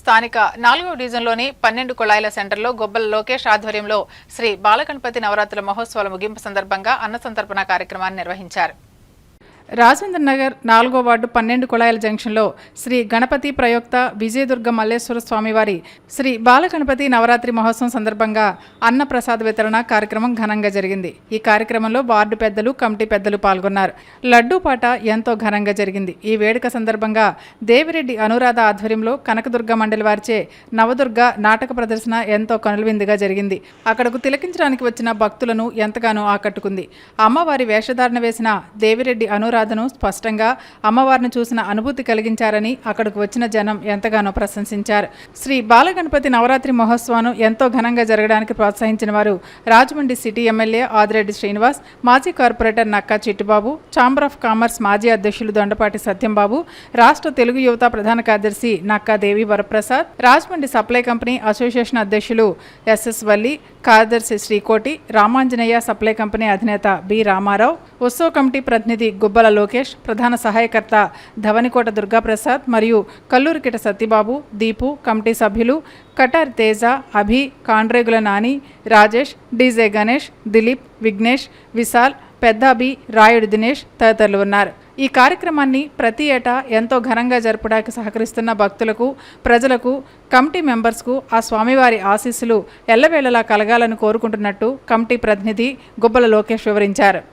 స్థానిక 4వ డివిజన్లోని 12 కుళాయిల సెంటర్లో గొబ్బల లోకేష్ ఆధ్వర్యంలో శ్రీ బాలగణపతి నవరాత్రుల మహోత్సవాల ముగింపు సందర్భంగా అన్న సంతర్పణ కార్యక్రమాన్ని నిర్వహించారు. రాజేంద్ర నగర్ 4వ వార్డు 12 కుళాయిల జంక్షన్లో శ్రీ గణపతి ప్రయోక్త విజయదుర్గ మల్లేశ్వర స్వామివారి శ్రీ బాలగణపతి నవరాత్రి మహోత్సవం సందర్భంగా అన్న ప్రసాద వితరణ కార్యక్రమం ఘనంగా జరిగింది. ఈ కార్యక్రమంలో వార్డు పెద్దలు, కమిటీ పెద్దలు పాల్గొన్నారు. లడ్డూ పాట ఎంతో ఘనంగా జరిగింది. ఈ వేడుక సందర్భంగా దేవిరెడ్డి అనురాధ ఆధ్వర్యంలో కనకదుర్గ మండలి వారిచే నవదుర్గ నాటక ప్రదర్శన ఎంతో కనులవిందుగా జరిగింది. అక్కడకు తిలకించడానికి వచ్చిన భక్తులను ఎంతగానో ఆకట్టుకుంది. అమ్మవారి వేషధారణ వేసిన దేవిరెడ్డి అనురాధ స్పష్టంగా అమ్మవారిని చూసిన అనుభూతి కలిగించారని అక్కడికి వచ్చిన జనం ఎంతగానో ప్రశంసించారు. శ్రీ బాలగణపతి నవరాత్రి మహోత్సవాన్ని ఎంతో ఘనంగా జరగడానికి ప్రోత్సహించిన వారు రాజమండ్రి సిటీ ఎమ్మెల్యే ఆదిరెడ్డి శ్రీనివాస్, మాజీ corporator Nakka Chittibabu, chamber of commerce మాజీ అధ్యక్షులు దొండపాటి సత్యంబాబు, రాష్ట్ర తెలుగు యువత ప్రధాన కార్యదర్శి Nakka Devi Varaprasad, Rajahmundry supply company association అధ్యక్షులు ఎస్ఎస్ వల్లి, కార్యదర్శి శ్రీకోటి, రామాంజనేయ సప్లై కంపెనీ అధినేత బి రామారావు, ఉత్సవ కమిటీ ప్రతినిధి గుబ్బల లోకేష్, ప్రధాన సహాయకర్త ధవనికోట దుర్గాప్రసాద్ మరియు కల్లూరికిట సత్యబాబు, దీపు, కమిటీ సభ్యులు కటారి తేజ, అభి, కాండ్రేగుల నాని, రాజేష్, డీజే గణేష్, దిలీప్, విఘ్నేష్, విశాల్, పెద్దాబి, రాయుడు దినేష్ తదితరులు ఉన్నారు. ఈ కార్యక్రమాన్ని ప్రతి ఏటా ఎంతో ఘనంగా జరపడానికి సహకరిస్తున్న భక్తులకు, ప్రజలకు, కమిటీ మెంబర్స్కు ఆ స్వామివారి ఆశీస్సులు ఎల్లవేళలా కలగాలని కోరుకుంటున్నట్టు కమిటీ ప్రతినిధి గుబ్బల లోకేష్ వివరించారు.